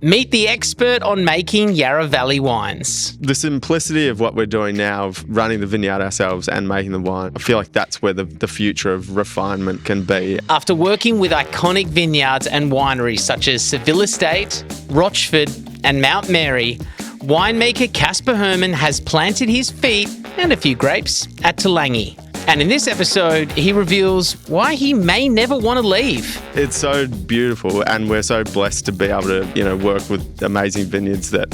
Meet the expert on making Yarra Valley wines. The simplicity of what we're doing now, of running the vineyard ourselves and making the wine, I feel like that's where the future of refinement can be. After working with iconic vineyards and wineries such as Seville Estate, Rochford and Mount Mary, winemaker Kaspar Hermann has planted his feet and a few grapes at Toolangi. And in this episode, he reveals why he may never want to leave. It's so beautiful, and we're so blessed to be able to, work with amazing vineyards that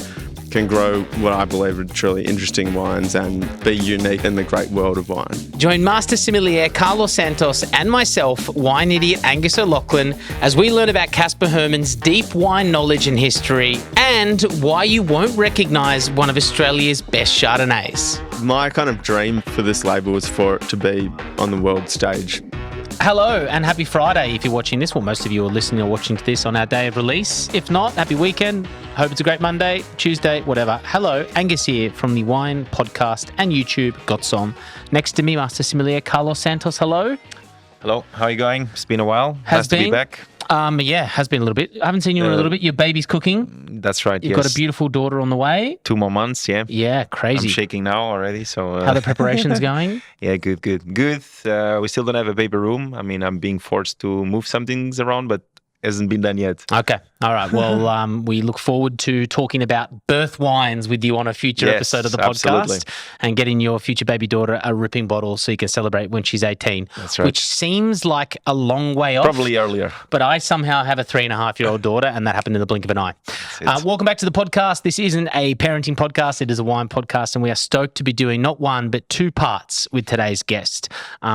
can grow what I believe are truly interesting wines and be unique in the great world of wine. Join Master Sommelier Carlos Santos and myself, wine idiot Angus O'Loughlin, as we learn about Kaspar Hermann's deep wine knowledge and history and why you won't recognise one of Australia's best Chardonnays. My kind of dream for this label was for it to be on the world stage. Hello and happy Friday if you're watching this. Well, most of you are listening or watching to this on our day of release. If not, happy weekend. Hope it's a great Monday, Tuesday, whatever. Hello, Angus here from the Wine Podcast and YouTube, Got Somme. Next to me, Master Sommelier Carlos Santos. Hello. Hello, how are you going? It's been a while. Nice to be back. Yeah, has been a little bit. I haven't seen you in a little bit. Your baby's cooking. That's right, You've got a beautiful daughter on the way. 2 more months, yeah. Yeah, crazy. I'm shaking now already, so... How are the preparations going? Yeah, good. We still don't have a baby room. I mean, I'm being forced to move some things around, but hasn't been done yet. Okay. All right. Well, we look forward to talking about birth wines with you on a future episode of the podcast. Absolutely. And getting your future baby daughter a ripping bottle so you can celebrate when she's 18. That's right. Which seems like a long way off. Probably earlier. But I somehow have a 3.5-year-old daughter, and that happened in the blink of an eye. Welcome back to the podcast. This isn't a parenting podcast. It is a wine podcast, and we are stoked to be doing not one, but 2 parts with today's guest.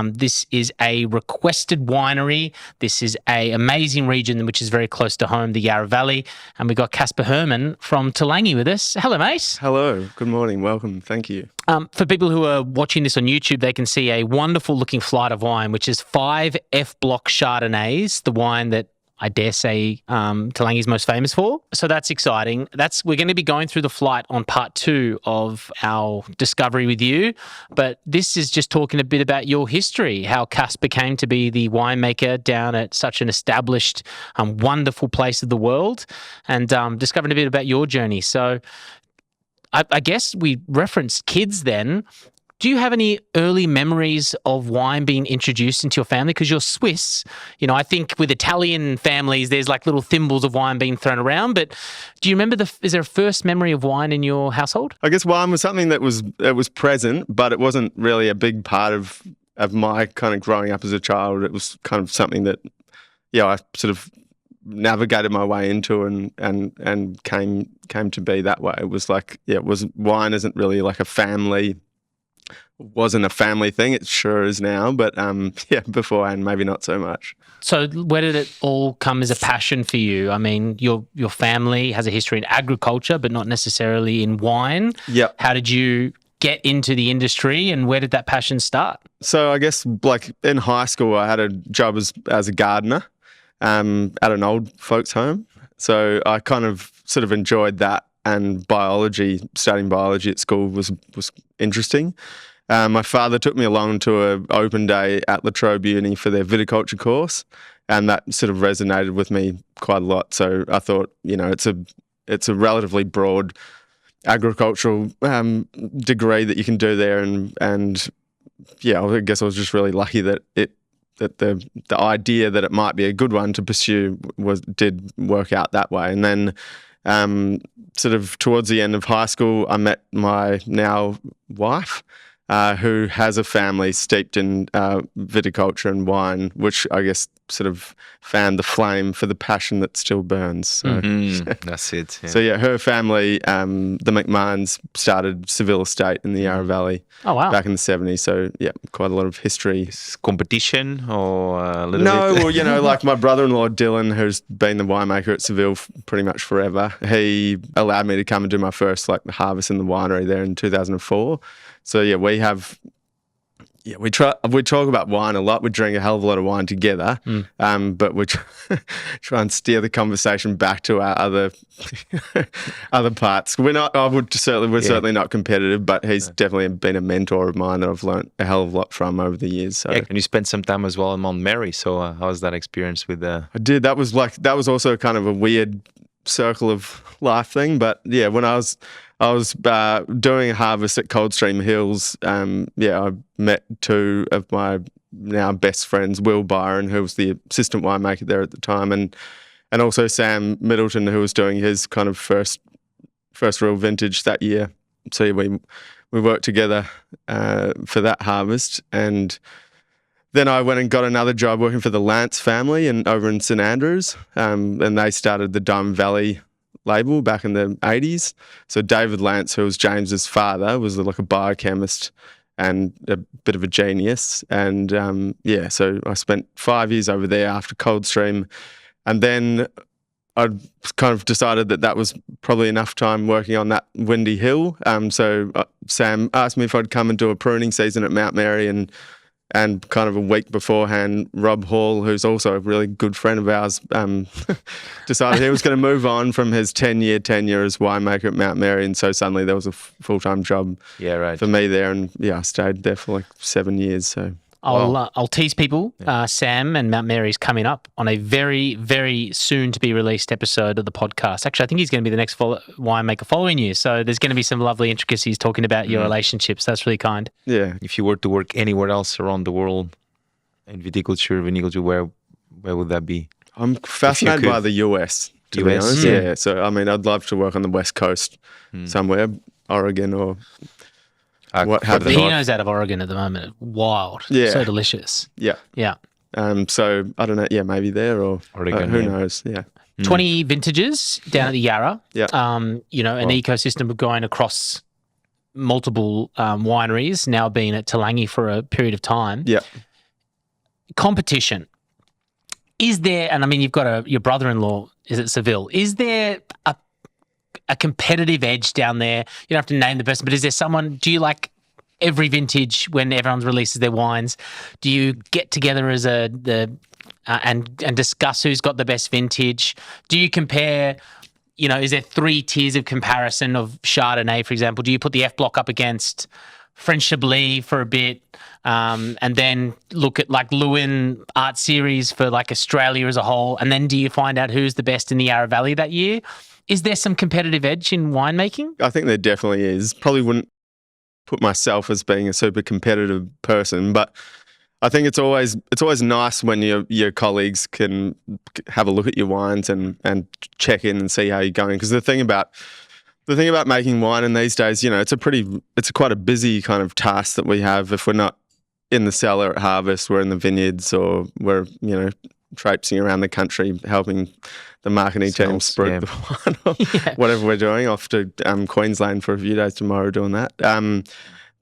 This is a requested winery. This is an amazing region which is very close to home, the Yarra Valley. And we've got Kaspar Hermann from Toolangi with us. Hello, mate. Hello. Good morning. Welcome. Thank you. For people who are watching this on YouTube, they can see a wonderful looking flight of wine, which is 5 F Block Chardonnays, the wine that I dare say Toolangi is most famous for. So that's exciting. We're going to be going through the flight on part 2 of our discovery with you. But this is just talking a bit about your history, how Kaspar came to be the winemaker down at such an established, wonderful place of the world, and discovering a bit about your journey. So I guess we referenced kids then. Do you have any early memories of wine being introduced into your family? Because you're Swiss. I think with Italian families, there's like little thimbles of wine being thrown around. But do you remember, is there a first memory of wine in your household? I guess wine was something that was present, but it wasn't really a big part of my kind of growing up as a child. It was kind of something that, I sort of navigated my way into and came to be that way. It was like, wine isn't really like wasn't a family thing. It sure is now, but beforehand maybe not so much. So where did it all come as a passion for you? I mean, your family has a history in agriculture, but not necessarily in wine. Yeah. How did you get into the industry, and where did that passion start? So I guess like in high school, I had a job as a gardener at an old folks home. So I kind of sort of enjoyed that, and studying biology at school was interesting. My father took me along to an open day at La Trobe Uni for their viticulture course, and that sort of resonated with me quite a lot. So I thought, it's a relatively broad agricultural degree that you can do there, and I guess I was just really lucky that the idea that it might be a good one to pursue did work out that way. And then sort of towards the end of high school, I met my now wife, who has a family steeped in viticulture and wine, which I guess sort of fanned the flame for the passion that still burns. So, that's it. Yeah. So her family, the McMahons, started Seville Estate in the Yarra Valley back in the 70s. So quite a lot of history. Competition or a little bit? No, well, like my brother-in-law Dylan, who's been the winemaker at Seville pretty much forever, he allowed me to come and do my first harvest in the winery there in 2004. So we talk about wine a lot. We drink a hell of a lot of wine together, but we try and steer the conversation back to our other parts. We're certainly not competitive, but he's definitely been a mentor of mine that I've learned a hell of a lot from over the years. So. Yeah, and you spent some time as well in Mount Mary. So how was that experience with? I did. That was also kind of a weird circle of life thing. But yeah, when I was doing a harvest at Coldstream Hills, I met two of my now best friends, Will Byron, who was the assistant winemaker there at the time, and also Sam Middleton, who was doing his kind of first real vintage that year. So we worked together for that harvest, and then I went and got another job working for the Lance family over in St Andrews, and they started the Diamond Valley label back in the 80s. So David Lance, who was James's father, was like a biochemist and a bit of a genius. And so I spent 5 years over there after Coldstream, and then I kind of decided that was probably enough time working on that windy hill. So Sam asked me if I'd come and do a pruning season at Mount Mary, and kind of a week beforehand, Rob Hall, who's also a really good friend of ours, decided he was going to move on from his 10-year tenure as winemaker at Mount Mary, and so suddenly there was a full-time job for me there, and I stayed there for like 7 years. So I'll tease people. Sam and Mount Mary's coming up on a very, very soon to be released episode of the podcast. Actually, I think he's going to be the next winemaker following you. So there's going to be some lovely intricacies talking about your relationships. That's really kind. Yeah. If you were to work anywhere else around the world in viticulture, where would that be? I'm fascinated by the US, to be honest. Yeah. So, I mean, I'd love to work on the West Coast somewhere, Oregon or... He knows out of Oregon at the moment. Wild. Yeah. So delicious. Yeah. Yeah. So I don't know. Yeah, maybe there or Oregon. Who knows? Yeah. 20 vintages down at the Yarra. Yeah. An ecosystem of going across multiple wineries, now being at Toolangi for a period of time. Yeah. Competition. Is there, and I mean, you've got your brother-in-law is at Seville. Is there a competitive edge down there? You don't have to name the person, but is there someone, do you like every vintage when everyone releases their wines, do you get together as and discuss who's got the best vintage? Do you compare, is there 3 tiers of comparison of Chardonnay, for example? Do you put the F Block up against French Chablis for a bit, and then look at like Lewin Art Series for like Australia as a whole, and then do you find out who's the best in the Yarra Valley that year? Is there some competitive edge in winemaking? I think there definitely is. Probably wouldn't put myself as being a super competitive person, but I think it's always nice when your colleagues can have a look at your wines and check in and see how you're going. Because the thing about making wine in these days, it's quite a busy kind of task that we have. If we're not in the cellar at harvest, we're in the vineyards, or we're traipsing around the country helping the marketing team spruik the wine or whatever we're doing, off to Queensland for a few days tomorrow doing that.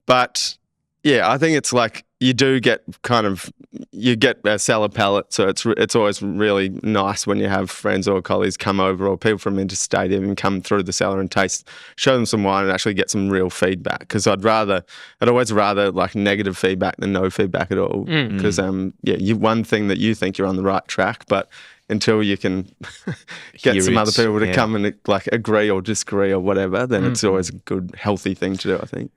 But yeah, I think it's like you get a cellar palate, so it's always really nice when you have friends or colleagues come over, or people from interstate even come through the cellar and show them some wine and actually get some real feedback. Because I'd always rather like negative feedback than no feedback at all. Because one thing that you think you're on the right track, but until you can get some other people to come and like agree or disagree or whatever, then it's always a good, healthy thing to do, I think.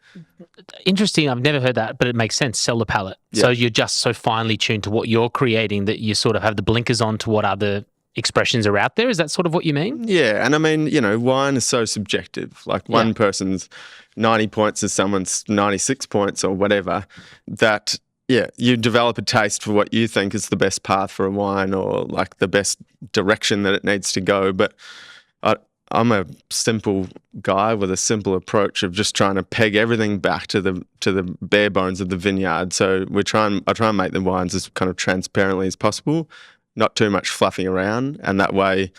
Interesting. I've never heard that, but it makes sense. Cellar palate. Yeah. So you're just so finely tuned to what you're creating that you sort of have the blinkers on to what other expressions are out there. Is that sort of what you mean? Yeah. And I mean, wine is so subjective. Like one person's 90 points is someone's 96 points or whatever, that... Yeah, you develop a taste for what you think is the best path for a wine, or like the best direction that it needs to go. But I'm a simple guy with a simple approach of just trying to peg everything back to the bare bones of the vineyard. So I try and make the wines as kind of transparently as possible, not too much fluffing around, and that way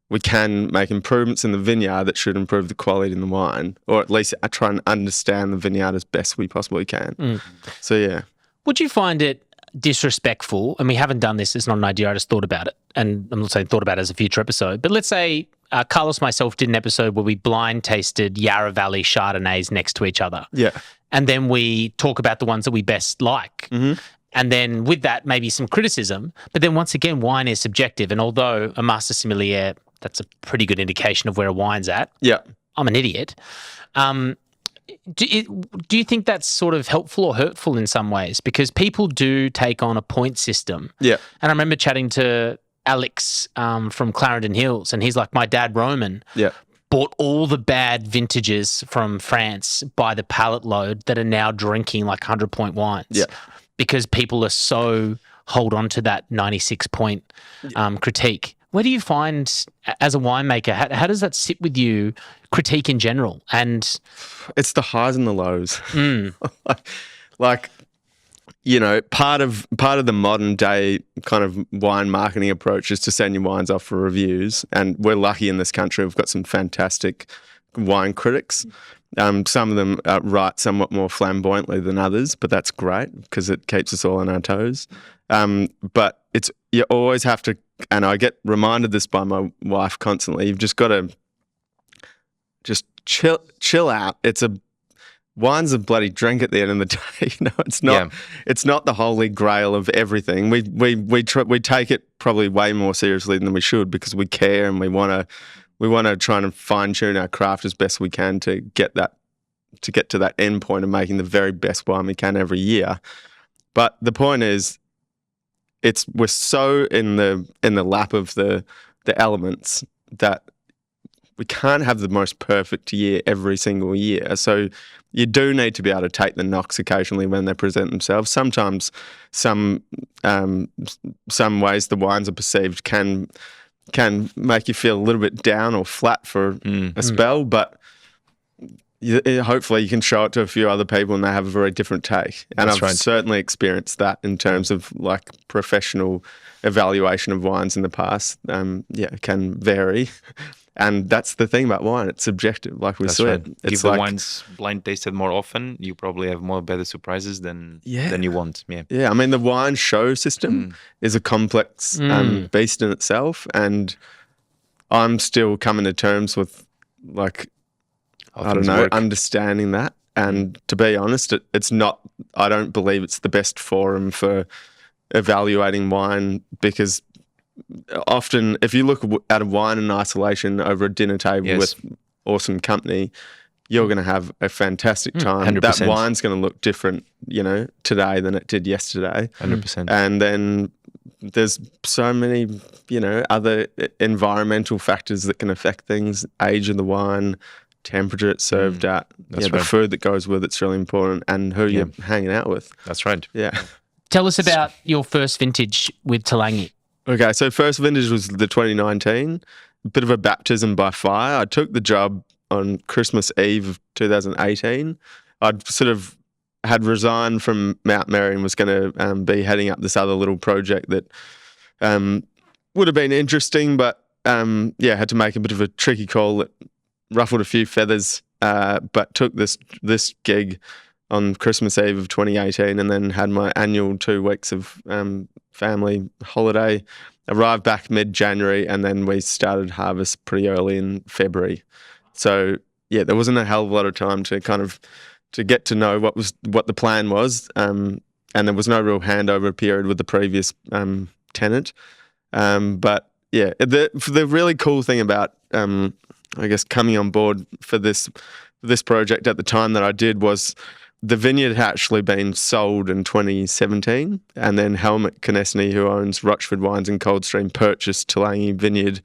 we can make improvements in the vineyard that should improve the quality in the wine, or at least I try and understand the vineyard as best we possibly can. So yeah. Would you find it disrespectful, and we haven't done this, it's not an idea, I just thought about it, and I'm not saying thought about it as a future episode, but let's say Carlos and myself did an episode where we blind tasted Yarra Valley Chardonnays next to each other. Yeah. And then we talk about the ones that we best like. Mm-hmm. And then with that, maybe some criticism. But then once again, wine is subjective, and although a master sommelier, that's a pretty good indication of where a wine's at. Yeah. I'm an idiot. Do you think that's sort of helpful or hurtful in some ways? Because people do take on a point system. Yeah. And I remember chatting to Alex from Clarendon Hills, and he's like, my dad Roman Yeah. bought all the bad vintages from France by the pallet load that are now drinking like 100-point wines. Yeah. Because people are so hold on to that 96-point critique. Where do you find, as a winemaker, how does that sit with you, critique in general? And it's the highs and the lows. Like, you know, part of the modern day kind of wine marketing approach is to send your wines off for reviews. And we're lucky in this country. We've got some fantastic wine critics. Some of them write somewhat more flamboyantly than others, but that's great because it keeps us all on our toes. But you always have to, and I get reminded this by my wife constantly, you've just got to just chill out. Wine's a bloody drink at the end of the day. You know, it's not the holy grail of everything. We take it probably way more seriously than we should because we care and we want to try and fine tune our craft as best we can to get to that end point of making the very best wine we can every year. But the point is, we're so in the lap of the elements that we can't have the most perfect year every single year. So you do need to be able to take the knocks occasionally when they present themselves. Sometimes some ways the wines are perceived can make you feel a little bit down or flat for a spell, but hopefully you can show it to a few other people and they have a very different take. And I've certainly experienced that in terms of like professional evaluation of wines in the past. It can vary. And that's the thing about wine. It's subjective, like we said. Right. If the wine's blind tasted more often, you probably have more better surprises than you want. Yeah. Yeah. I mean, the wine show system is a complex beast in itself. And I'm still coming to terms with, like, understanding that. And to be honest, it's not, I don't believe it's the best forum for evaluating wine because often, if you look at a wine in isolation over a dinner table with awesome company, you're going to have a fantastic time. 100%. That wine's going to look different, you know, today than it did yesterday. 100%. And then there's so many, you know, other environmental factors that can affect things. Age of the wine, temperature it's served at, the food that goes with it's really important, and who you're hanging out with. That's right. Yeah. Tell us about your first vintage with Toolangi. Okay, so first vintage was the 2019, a bit of a baptism by fire. I took the job on Christmas Eve of 2018. I'd sort of had resigned from Mount Mary and was going to be heading up this other little project that would have been interesting, but had to make a bit of a tricky call that ruffled a few feathers, but took this gig on Christmas Eve of 2018 and then had my annual 2 weeks of family holiday, arrived back mid-January, and then we started harvest pretty early in February. So, there wasn't a hell of a lot of time to get to know what the plan was, and there was no real handover period with the previous tenant. But, the really cool thing about, I guess, coming on board for this project at the time that I did was the vineyard had actually been sold in 2017, and then Helmut Konecny, who owns Rochford Wines in Coldstream, purchased Toolangi Vineyard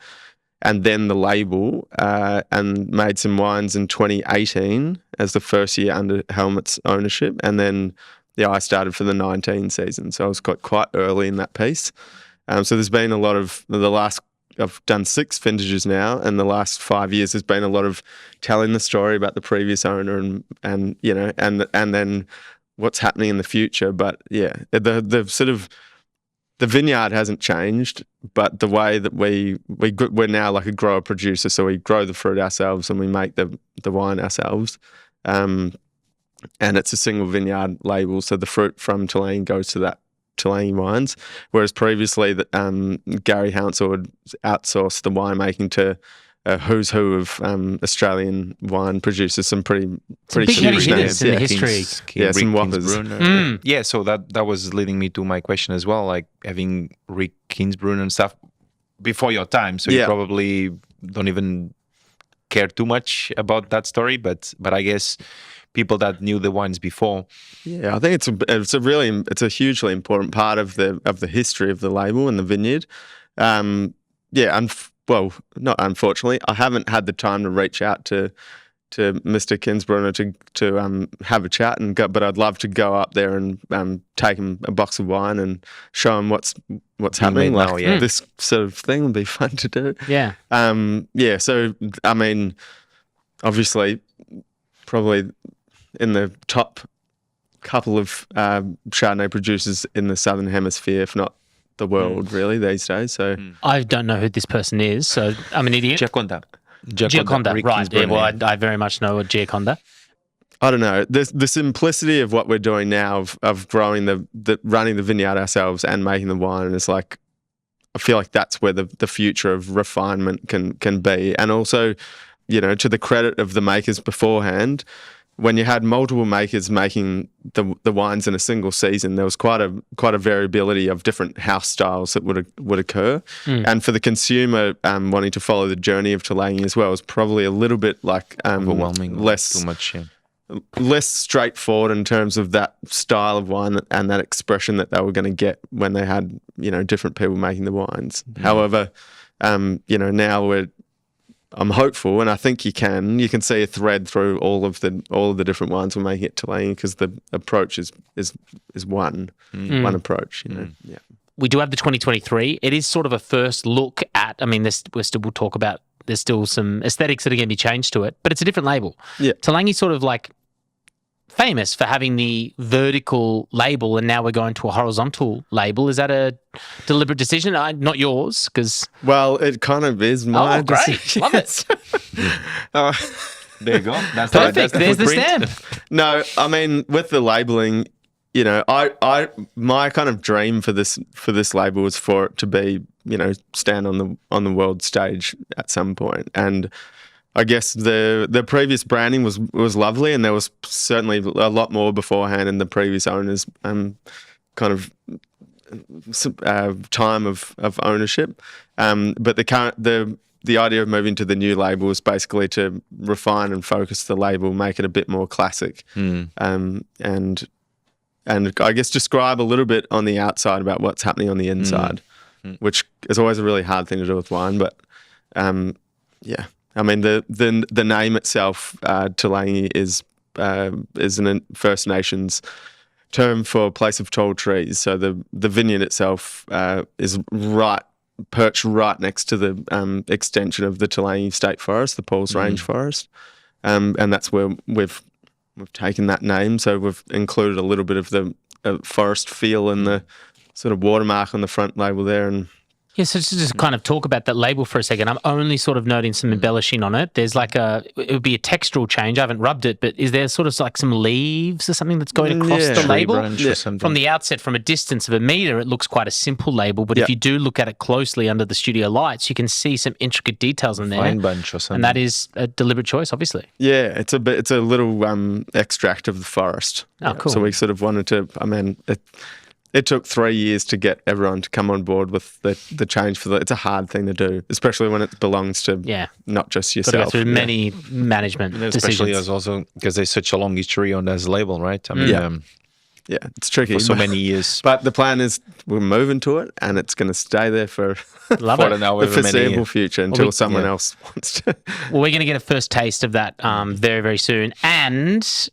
and then the label and made some wines in 2018 as the first year under Helmut's ownership. And then, I started for the 19 season, so I was quite early in that piece. So there's been a lot of I've done 6 vintages now, and the last 5 years has been a lot of telling the story about the previous owner and then what's happening in the future. But the sort of the vineyard hasn't changed, but the way that we're now like a grower producer, so we grow the fruit ourselves and we make the wine ourselves, and it's a single vineyard label, so the fruit from Toolangi goes to that Toolangi wines, whereas previously Gary Hounsell had outsourced the winemaking to a who's who of Australian wine producers, some pretty huge names. In the history. Rick Some whoppers. Yeah, so that was leading me to my question as well, like having Rick Kinzbrunner and stuff before your time, so you probably don't even care too much about that story, but I guess people that knew the wines before. Yeah, I think it's a hugely important part of the history of the label and the vineyard. Well, not unfortunately, I haven't had the time to reach out to Mr. Kinzbrunner to have a chat but I'd love to go up there and take him a box of wine and show him what's happening. Now, yeah. This sort of thing would be fun to do. Yeah. So I mean, obviously, probably in the top couple of Chardonnay producers in the Southern Hemisphere, if not the world, really, these days. So I don't know who this person is, so I'm an idiot. Giaconda. Giaconda, right. Yeah, well, I very much know a Giaconda. I don't know. The simplicity of what we're doing now of growing running the vineyard ourselves and making the wine is like, I feel like that's where the future of refinement can be. And also, to the credit of the makers beforehand, when you had multiple makers making the wines in a single season, there was quite a variability of different house styles that would occur. And for the consumer wanting to follow the journey of Toolangi as well, is probably a little bit like overwhelming, less too much. Yeah. Less straightforward in terms of that style of wine and that expression that they were going to get when they had different people making the wines. However, now I'm hopeful, and I think you can see a thread through all of the different wines we're making at Toolangi, because the approach is one approach. Yeah. We do have the 2023. It is sort of a first look at. I mean, we'll talk about. There's still some aesthetics that are going to be changed to it, but it's a different label. Yeah, Toolangi's sort of like famous for having the vertical label, and now we're going to a horizontal label. Is that a deliberate decision? Not yours, because... Well, it kind of is my decision. Love it. There you go. That's perfect. There's the footprint. stamp. No, I mean, with the labeling, my kind of dream for this label was for it to be, stand on the world stage at some point. And I guess the previous branding was lovely, and there was certainly a lot more beforehand in the previous owners' kind of time of ownership. But the idea of moving to the new label was basically to refine and focus the label, make it a bit more classic, and I guess describe a little bit on the outside about what's happening on the inside, which is always a really hard thing to do with wine. But yeah. I mean, the name itself, Toolangi, is an First Nations term for a place of tall trees. So the vineyard itself is perched right next to the extension of the Toolangi State Forest, the Paul's Range Forest, and that's where we've taken that name. So we've included a little bit of the forest feel in the sort of watermark on the front label there, and. Yeah, so just kind of talk about that label for a second. I'm only sort of noting some embellishing on it. There's it would be a textural change. I haven't rubbed it, but is there sort of like some leaves or something that's going across the label? From the outset, from a distance of 1 metre, it looks quite a simple label, but if you do look at it closely under the studio lights, you can see some intricate details in there. Fine bunch or something. And that is a deliberate choice, obviously. Yeah, it's a little extract of the forest. Oh, cool. So we sort of wanted to, it took 3 years to get everyone to come on board with the change it's a hard thing to do, especially when it belongs to not just yourself. Got to go through many management especially decisions. Also because there's such a long history on this label, right? I mean, yeah, it's tricky for so many years. But the plan is we're moving to it, and it's going to stay there for the foreseeable future until someone else wants to. Well, we're going to get a first taste of that very, very soon, and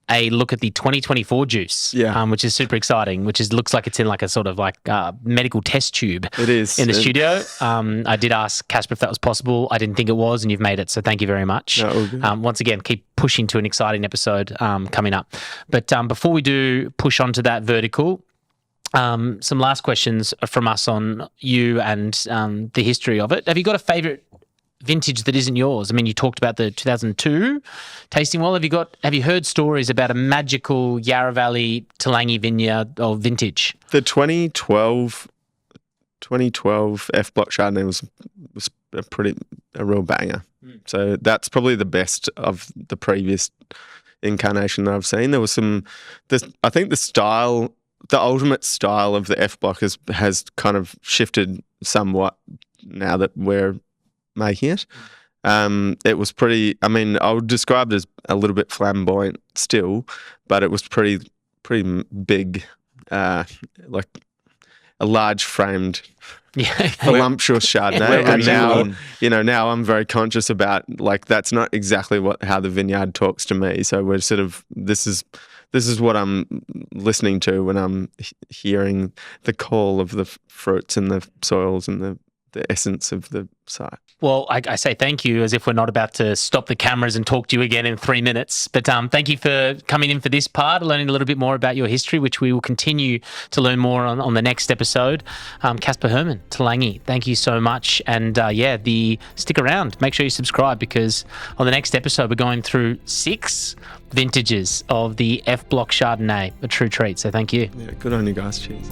a look at the 2024 juice, which is super exciting, looks like it's in like a sort of like medical test tube. It is. In the studio. I did ask Kaspar if that was possible. I didn't think it was, and you've made it, so thank you very much. No, all good. Once again, keep pushing to an exciting episode coming up. But before we do push on to that vertical, some last questions from us on you and the history of it. Have you got a favourite vintage that isn't yours? I mean, you talked about the 2002 tasting well. Have you heard stories about a magical Yarra Valley Toolangi vineyard or vintage? The 2012 F Block Chardonnay was a real banger. So that's probably the best of the previous incarnation that I've seen. There was I think the ultimate style of the F Block has kind of shifted somewhat now that we're making it. It was pretty. I mean, I would describe it as a little bit flamboyant still, but it was pretty big, like a large framed, voluptuous Chardonnay. And now, now I'm very conscious about like that's not exactly how the vineyard talks to me. So we're sort of this is what I'm listening to when I'm hearing the call of the fruits and the soils and the essence of the site. Well, I say thank you as if we're not about to stop the cameras and talk to you again in 3 minutes. But thank you for coming in for this part, learning a little bit more about your history, which we will continue to learn more on the next episode. Kaspar Hermann, Toolangi, thank you so much. And stick around. Make sure you subscribe because on the next episode, we're going through 6 vintages of the F Block Chardonnay, a true treat. So thank you. Yeah, good on you guys. Cheers.